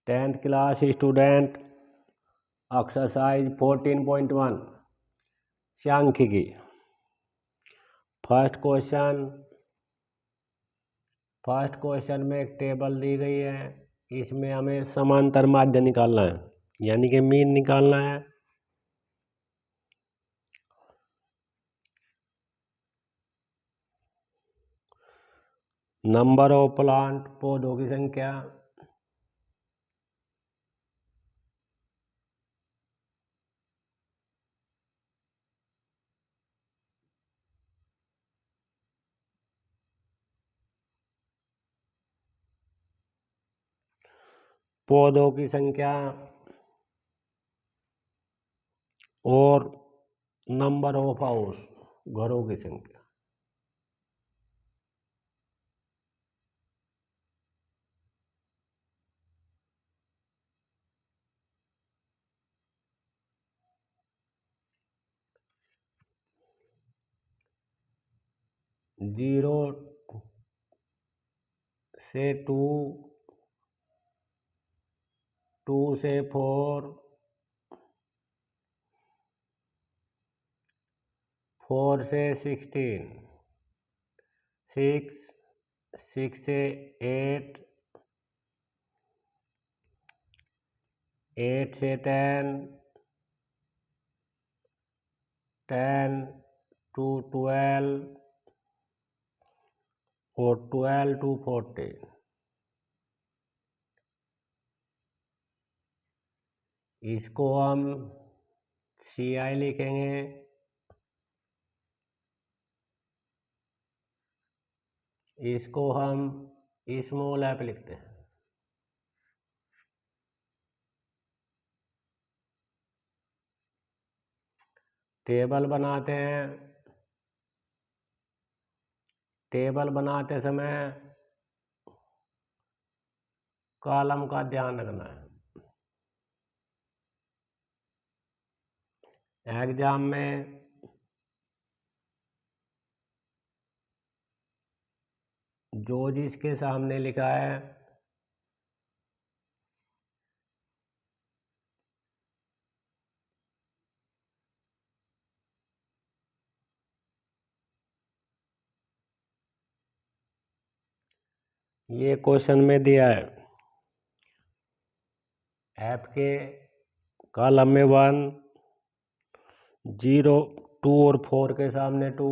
10th class student exercise 14.1 सांख्यिकी। First question में एक टेबल दी गई है, इसमें हमें समांतर माध्य निकालना है, यानी कि मीन निकालना है। नंबर ऑफ प्लांट, पौधों की संख्या। पौधों की संख्या और नंबर ऑफ हाउस, घरों की संख्या। जीरो से 2, 2 से 4, 4 से 16, 6, 6 से 8, 8 से 10, 10 to 12 और 12 to 14। इसको हम CI लिखेंगे, इसको हम स्मॉल f लिखते हैं। टेबल बनाते हैं, टेबल बनाते समय कॉलम का ध्यान रखना है। एग्जाम में जो जिसके सामने लिखा है ये क्वेश्चन में दिया है, F के कॉलम में 1, 0, 2 और 4 के सामने 2,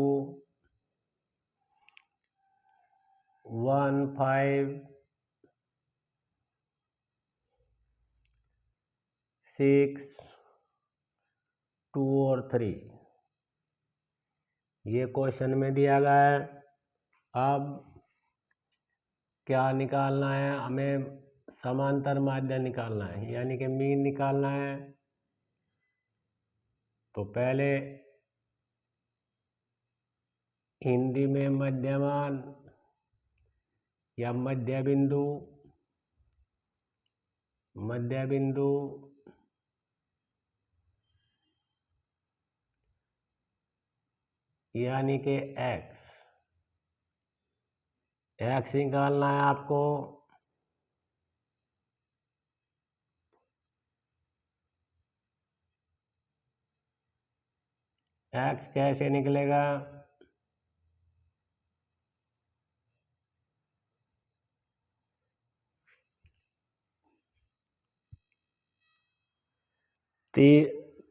1, 5, 6, 2 और 3 ये क्वेश्चन में दिया गया है। अब क्या निकालना है, हमें समांतर माध्य निकालना है, यानी कि मीन निकालना है। तो पहले हिंदी में मध्यमान या मध्य बिंदु, यानी कि x निकालना है आपको। x कैसे निकलेगा,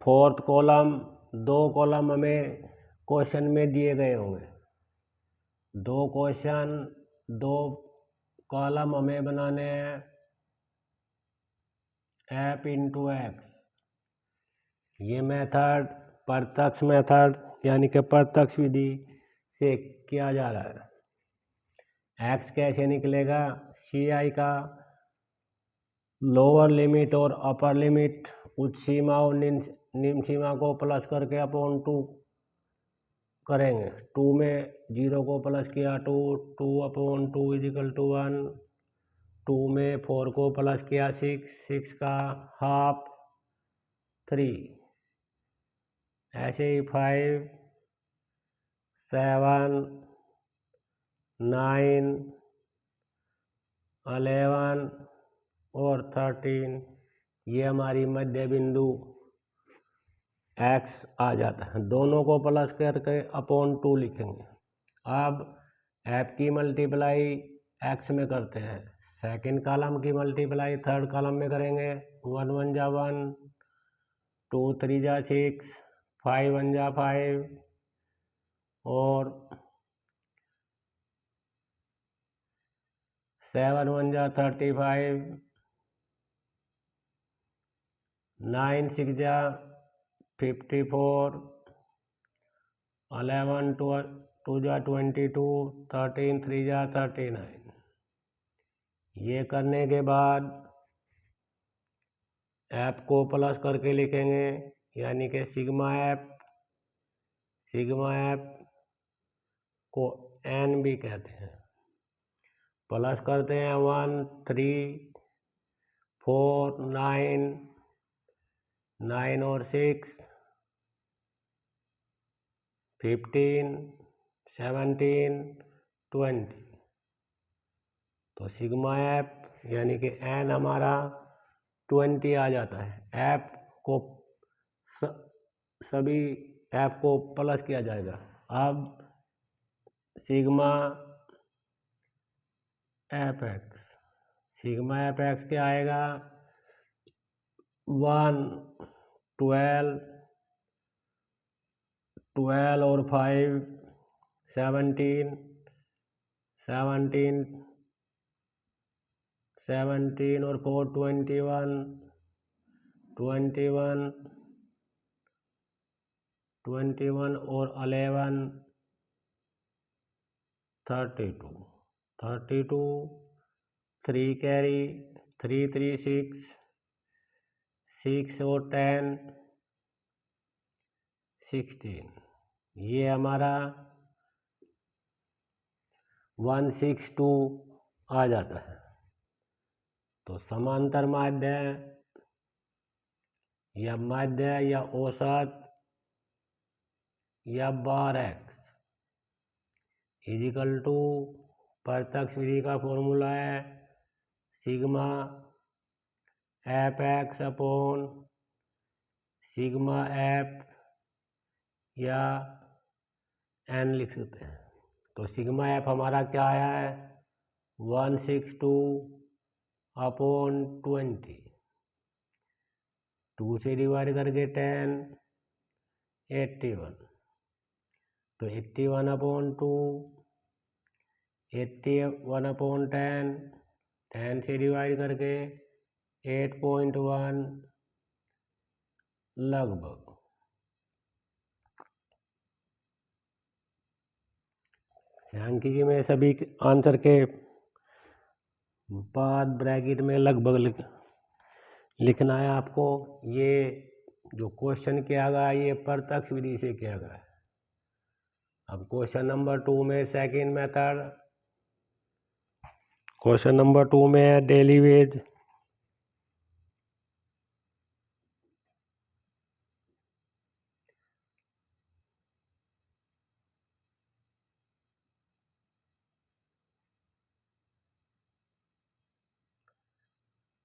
फोर्थ कॉलम, 2 कॉलम हमें क्वेश्चन में दिए गए होंगे, 2 क्वेश्चन 2 कॉलम हमें बनाने हैं। f इंटू एक्स, ये मेथड प्रत्यक्ष मेथड यानी कि प्रत्यक्ष विधि से किया जा रहा है। x कैसे निकलेगा, CI का लोअर लिमिट और अपर लिमिट, उच्च सीमा और निम्न सीमा को प्लस करके अपॉन 2 करेंगे। 2 में 0 को प्लस किया 2, 2 अपॉन 2 इजिकल टू 1, 2 में 4 को प्लस किया 6, 6 का हाफ 3, ऐसे ही 5, 7, 9, 11 और 13, ये हमारी मध्य बिंदु x आ जाता है। दोनों को प्लस करके अपॉन 2 लिखेंगे। अब f की मल्टीप्लाई x में करते हैं, सेकंड कॉलम की मल्टीप्लाई थर्ड कॉलम में करेंगे। 1 1 जा 1, 2 3 जा 6, 5 1 जा 5 और 7 1 जा 35, 9 6 जा 54, 11 2 जा 22, 13 3 जा 39। ये करने के बाद ऐप को प्लस करके लिखेंगे, यानी कि सिग्मा ऐप को एन भी कहते हैं। प्लस करते हैं 1 3 4 9 9 और 6 15 17 20। तो सिग्मा ऐप यानी कि एन हमारा 20 आ जाता है। ऐप को सभी ऐप को प्लस किया जाएगा। अब सिग्मा एफ एक्स क्या आएगा? 1 12 और 5 17 और 4 21 और 11 32 3 कैरी 3 3 6 और 10 16। ये हमारा 162 आ जाता है। तो समांतर माध्य या औसत या बार x इजिकल टू प्रत्यक्ष विधि का फॉर्मूला है sigma F X upon sigma F या एन लिख सकते हैं। तो सिग्मा एफ हमारा क्या आया है? 162 अपॉन 20, 2 से डिवाइड करके 10 81। तो 81 अपॉन 2 81 अपॉन 10, 10 से डिवाइड करके 8.1 लगभग। सांख्यिकी में सभी आंसर के बाद ब्रैकेट में लगभग लिखना है आपको। ये जो क्वेश्चन किया गया ये प्रत्यक्ष विधि से किया गया है। अब क्वेश्चन नंबर 2 में सेकंड मेथड, क्वेश्चन नंबर 2 में है डेली वेज।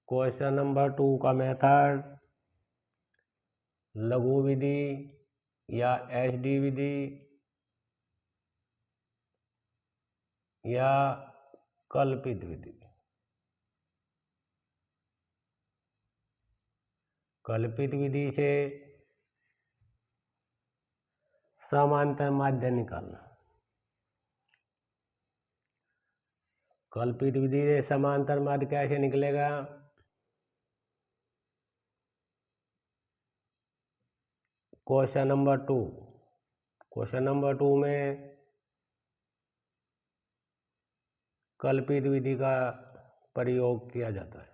क्वेश्चन नंबर 2 का मेथड लघु विधि या एचडी विधि या कल्पित विधि। कल्पित विधि से समांतर माध्य निकालना। कल्पित विधि से समांतर माध्य कैसे निकलेगा? क्वेश्चन नंबर 2 में कल्पित विधि का प्रयोग किया जाता है।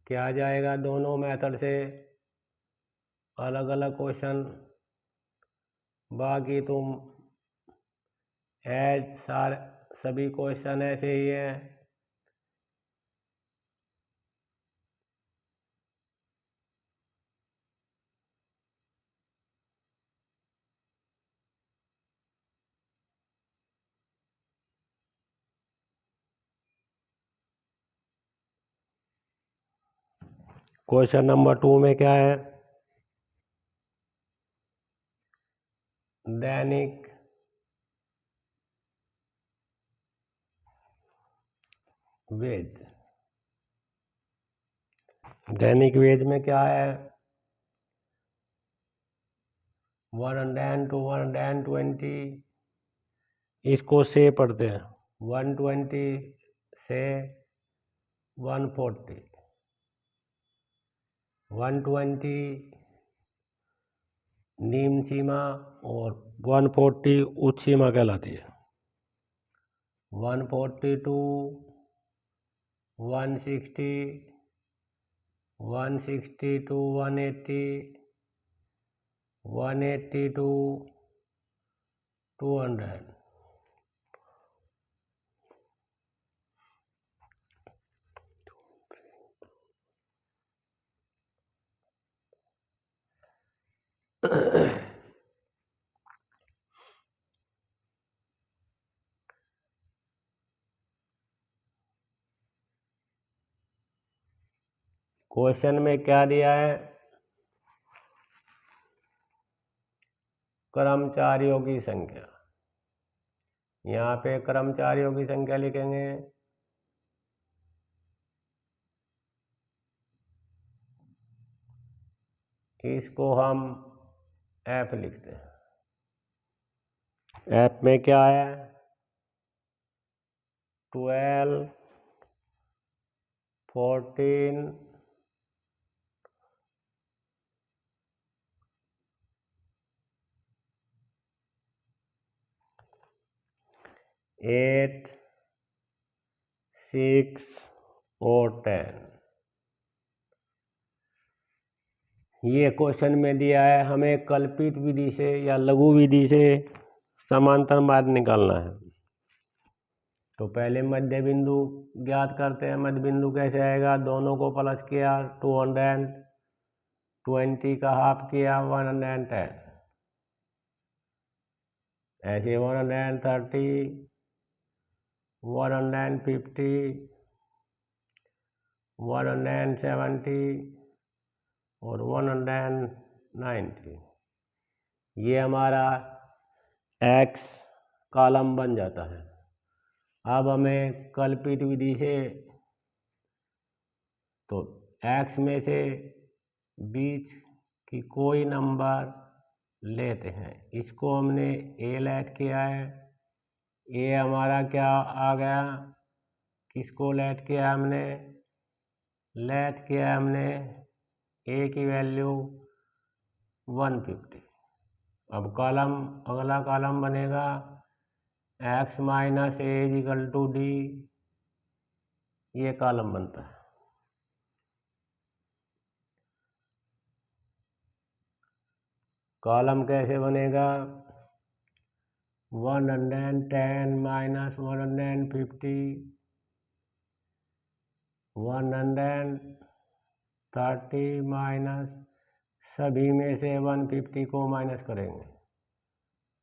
क्या आ जाएगा? दोनों मेथड से अलग अलग क्वेश्चन, बाकी तुम सभी क्वेश्चन ऐसे ही हैं। क्वेश्चन नंबर 2 में क्या है, दैनिक वेज। दैनिक वेज में क्या है, 100 to 120, इसको से पढ़ते हैं, 120 से 140, 120 निम्न सीमा और 140 उच्च सीमा कहलाती है। 142, 160, 160 to 180, 180 to 200। क्वेश्चन में क्या दिया है, कर्मचारियों की संख्या। यहाँ पे कर्मचारियों की संख्या लिखेंगे, इसको हम एफ लिखते हैं। एफ में क्या है, 12, 14, 8, 6 और 10। ये क्वेश्चन में दिया है, हमें कल्पित विधि से या लघु विधि से समांतर मार्ग निकालना है। तो पहले मध्य बिंदु ज्ञात करते हैं। मध्य बिंदु कैसे आएगा, दोनों को प्लस किया, 220 का हाफ किया 110, ऐसे 130, 150, 170 और 190। ये हमारा एक्स कॉलम बन जाता है। अब हमें कल्पित विधि से तो एक्स में से बीच की कोई नंबर लेते हैं, इसको हमने ए लेट किया है। ए हमारा क्या आ गया, किसको लेट किया हमने, लेट किया हमने ए की वैल्यू 150। अब कॉलम, अगला कॉलम बनेगा X minus A equal to D, ये कॉलम बनता है। कॉलम कैसे बनेगा, 110 माइनस 150, 130 माइनस, सभी में से 150 को माइनस करेंगे,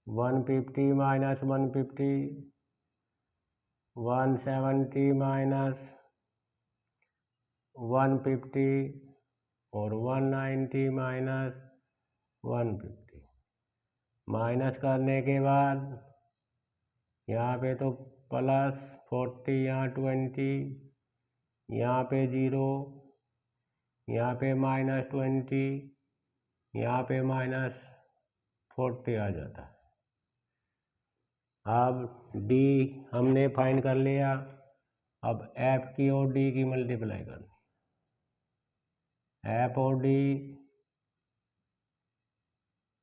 150 माइनस 150, 170 माइनस 150 और 190 माइनस 150। माइनस करने के बाद यहाँ पे तो प्लस 40, यहाँ 20, यहाँ पे 0, यहाँ पे माइनस 20, यहाँ पे माइनस 40 आ जाता है। अब डी हमने फाइंड कर लिया, अब एफ की और डी की मल्टीप्लाई करनी, एफ और डी,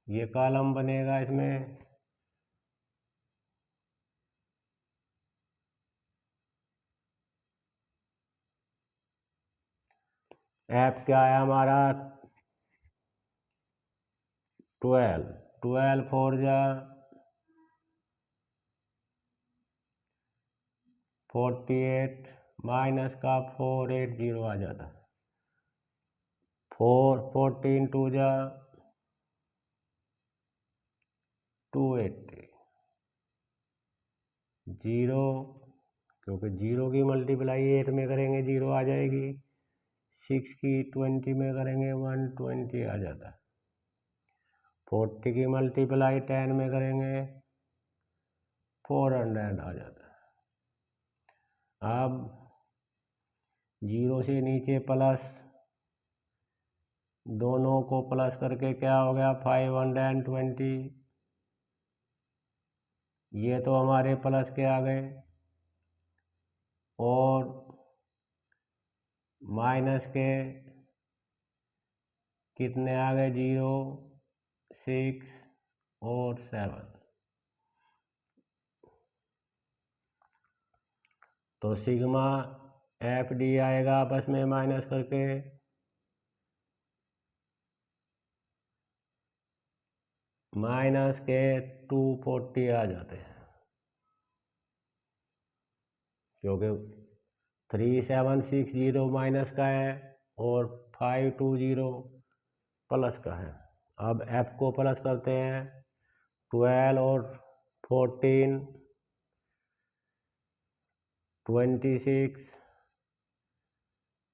ये कॉलम बनेगा इसमें, एफ क्या है हमारा 12, 12 4 जा 48, माइनस का 480 आ जाता है, 14 2 जा 280, 0, क्योंकि 0 की मल्टीप्लाई 8 में करेंगे 0 आ जाएगी, 6 की 20 में करेंगे 120 आ जाता है। 40 की मल्टीप्लाई 10 में करेंगे 400 आ जाता है। अब 0 से नीचे प्लस, दोनों को प्लस करके क्या हो गया 520। ये तो हमारे प्लस के आ गए, और माइनस के कितने आ गए 0, 6 और 7। तो सिग्मा एफ डी आएगा आपस में माइनस करके माइनस के 240 आ जाते हैं, क्योंकि 3760 माइनस का है और 520 प्लस का है। अब एफ को प्लस करते हैं, 12 और 14 26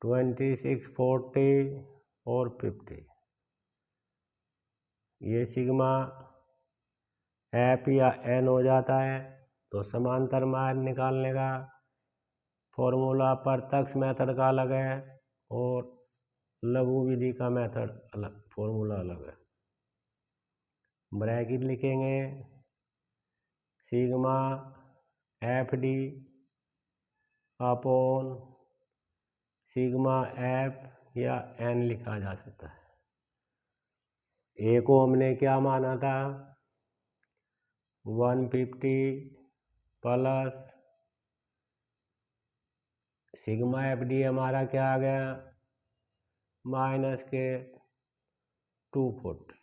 26 40 और 50। ये सिग्मा एफ या एन हो जाता है। तो समांतर मार्ग निकालने का फॉर्मूला प्रत्यक्ष मेथड का अलग है और लघु विधि का मेथड अलग, फॉर्मूला अलग है। ब्रैकेट लिखेंगे sigma F D upon sigma F या एन लिखा जा सकता है। ए को हमने क्या माना था 150 प्लस सिग्मा एफ डी हमारा क्या आ गया माइनस के 240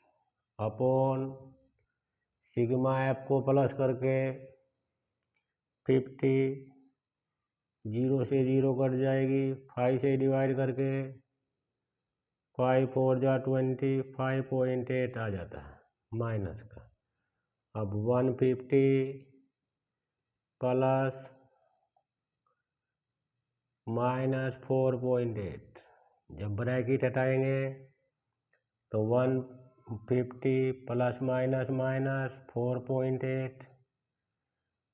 अपॉन सिग्मा एफ को प्लस करके 50, 0 से 0 कट जाएगी, 5 से डिवाइड करके 5 4 जा 20, 5.8 आ जाता है माइनस का। अब 150 प्लस माइनस 4.8, जब ब्रैकेट हटाएंगे तो 150 प्लस माइनस माइनस 4.8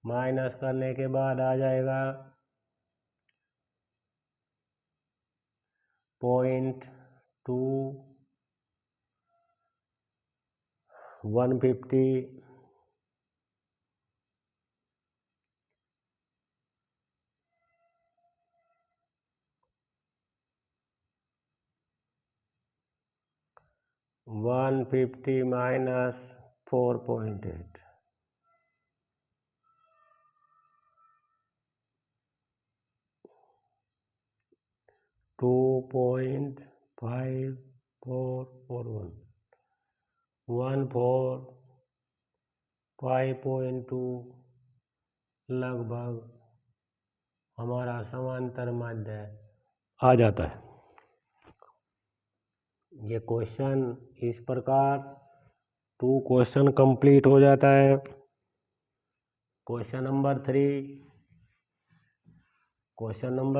माइनस करने के बाद आ जाएगा 0.2 150 150 माइनस 4.8 2.5441 5.2 लगभग हमारा समांतर माध्य आ जाता है। ये क्वेश्चन इस प्रकार 2 क्वेश्चन कंप्लीट हो जाता है। क्वेश्चन नंबर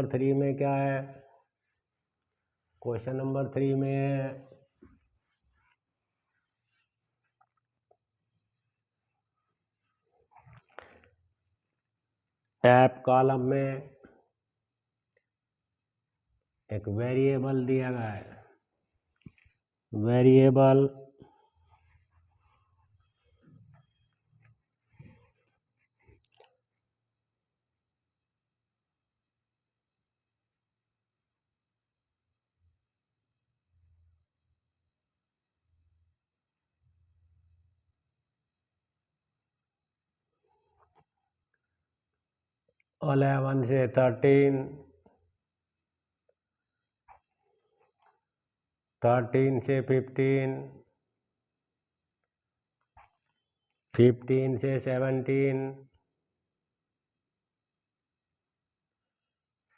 3 में क्या है, क्वेश्चन नंबर 3 में है टैप कॉलम में एक वेरिएबल दिया गया है, वेरिएबल (11 से 13, 13 से 15, 15 से 17,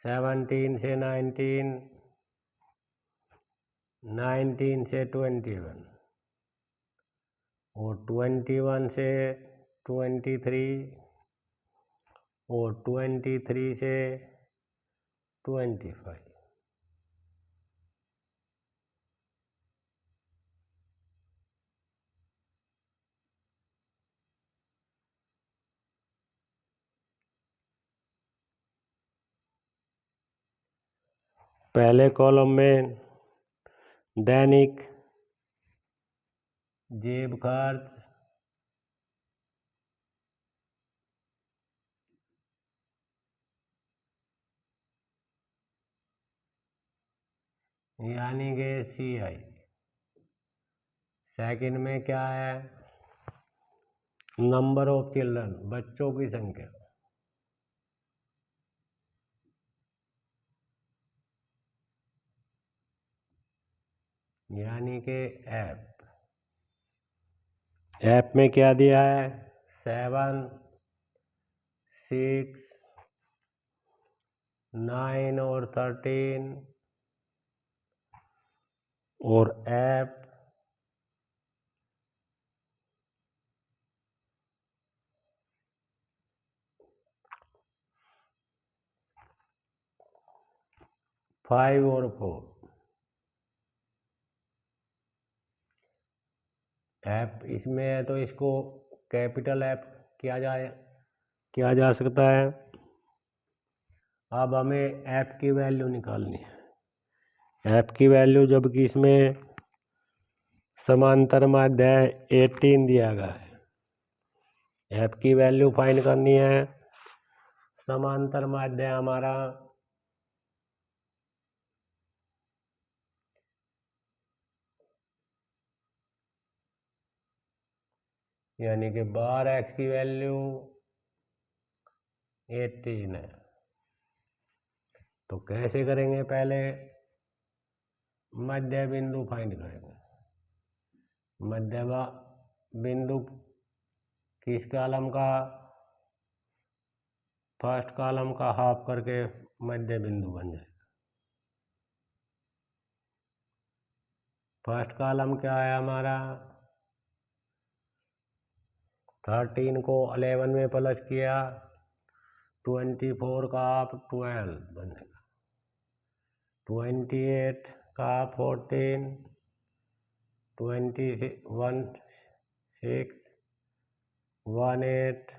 17 से 19, 19 से 21 और 21 से 23 और 23 से 25। पहले कॉलम में दैनिक जेब खर्च, यानी कि CI। सेकंड में क्या है, नंबर ऑफ चिल्ड्रन, बच्चों की संख्या, यानी कि ऐप में क्या दिया है, 7, 6, 9 और 13, और ऐप फाइव और 4। ऐप इसमें है तो इसको कैपिटल ऐप किया जा सकता है। अब हमें ऐप की वैल्यू निकालनी है। ऐप की वैल्यू, जबकि इसमें समांतर माध्य 18 दिया गया है, ऐप की वैल्यू फाइंड करनी है। समांतर माध्य हमारा यानी कि बार x की वैल्यू 18 है। तो कैसे करेंगे, पहले मध्य बिंदु फाइंड करेंगे। मध्य बिंदु किस कॉलम का, फर्स्ट कॉलम का हाफ करके मध्य बिंदु बन जाएगा। फर्स्ट कॉलम क्या है हमारा, 13 को 11 में प्लस किया, 24 का हाफ 12 बनेगा, 28 का 14, 21 6, 18,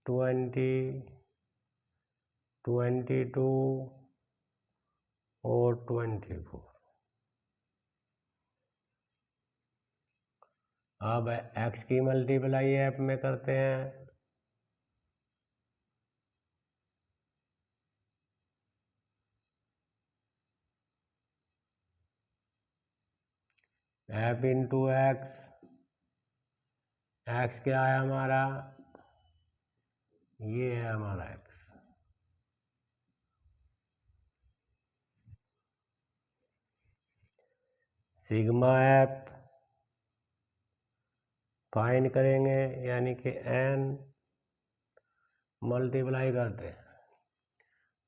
20, 22 और 24। अब x की मल्टीप्लाई ऐप में करते हैं। ऐप इंटू एक्स, एक्स क्या है हमारा, ये है हमारा एक्स। सिग्मा ऐप फाइंड करेंगे, यानी कि n मल्टीप्लाई करते हैं,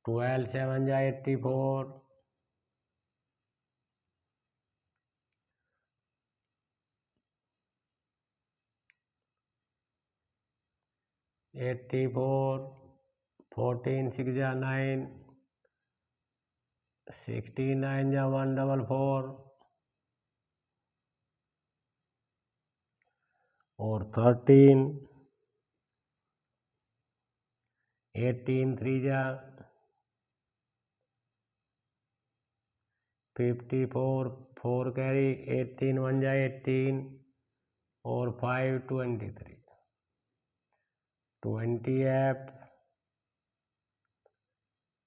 12 7 जा 84, 84, 14 6 जा 9, 69 जा 144 और 13, 18 3 जा 54, 4 कैरी, 18 1 जा 18 और 5 23, 20 ऐप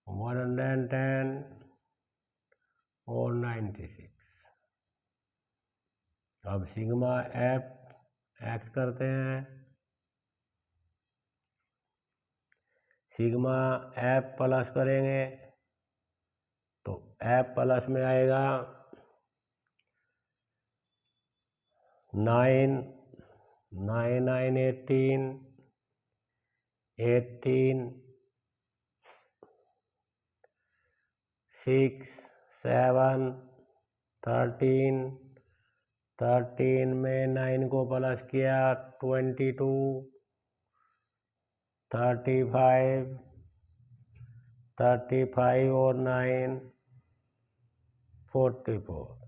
110 और 96। अब सिग्मा ऐप एक्स करते हैं। सिग्मा ऐप प्लस करेंगे तो ऐप प्लस में आएगा 9 9 9 18 18 6 7 13 13 में 9 को प्लस किया 22 35 35 और 9 44।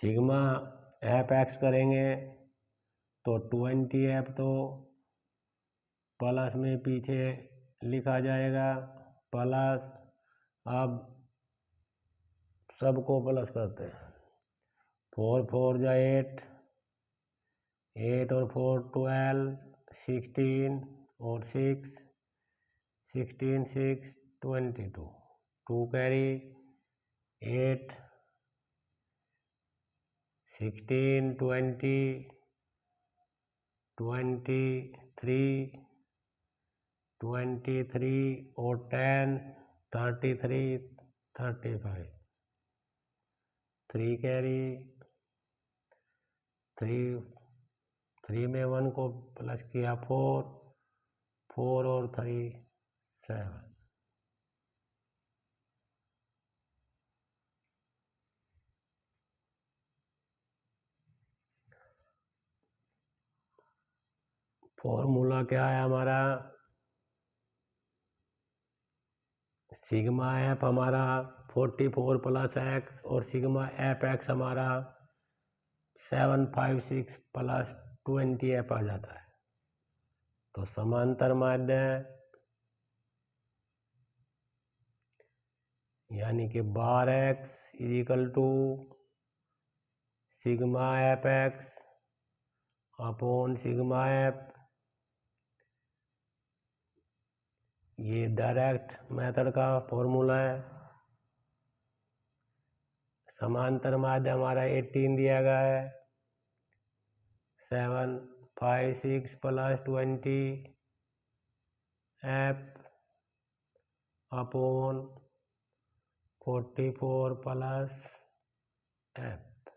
सिग्मा एफ एक्स करेंगे तो 20 तो प्लस में पीछे लिखा जाएगा प्लस। अब सबको प्लस करते हैं, 4 4 जा 8, 8 और 4 12, 16 और 6 16 6 22, 2 कैरी 8 16 20 23 23 और 10 33 35, 3 कैरी 3 में 1 को प्लस किया 4 4 और 3 7। फॉर्मूला क्या है हमारा, सिग्मा एफ हमारा 44 प्लस एक्स और सिग्मा एफ एक्स हमारा 756 प्लस 20 एफ आ जाता है। तो समांतर माध्य यानी कि 12x is equal to sigma F X upon sigma F. ये डायरेक्ट मेथड का फॉर्मूला है। समांतर माध्य हमारा 18 दिया गया है, 756 plus 20 F upon 44 plus F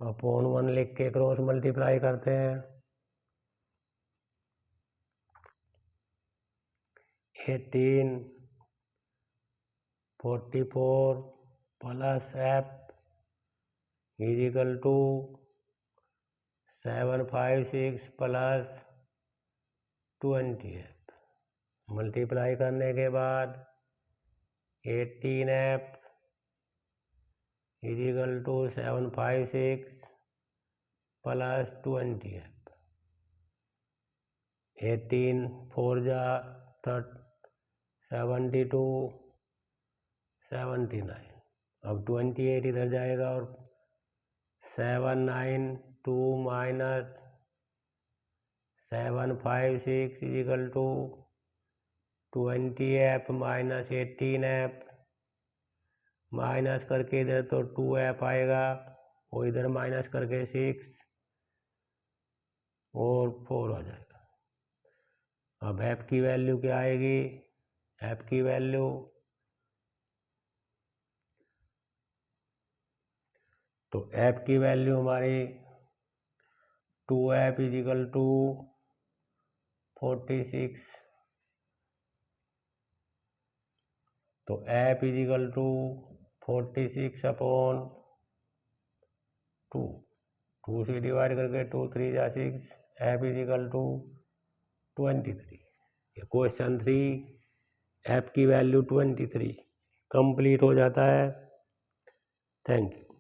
upon 1 लिख के क्रॉस मल्टीप्लाई करते हैं। 18 44 plus F is equal to 756 plus 20 F. Multiply करने के बाद 18 F is equal to 756 plus 20 F. 18 4 जा 72 79। अब 28 इधर जाएगा और 792 minus 756 is equal to 20 F minus 18 F. Minus करके इधर तो 2 एफ आएगा और इधर माइनस करके 6 और 4 आ जाएगा। अब एफ की वैल्यू क्या आएगी, एफ की वैल्यू तो एफ की वैल्यू हमारी 2f इजिकल टू 46। तो एफ इजिकल टू 46 अपॉन 2, 2 से डिवाइड करके 2 3 जा 6, F is equal to 23। Question 3 F की वैल्यू 23 कंप्लीट हो जाता है। Thank you.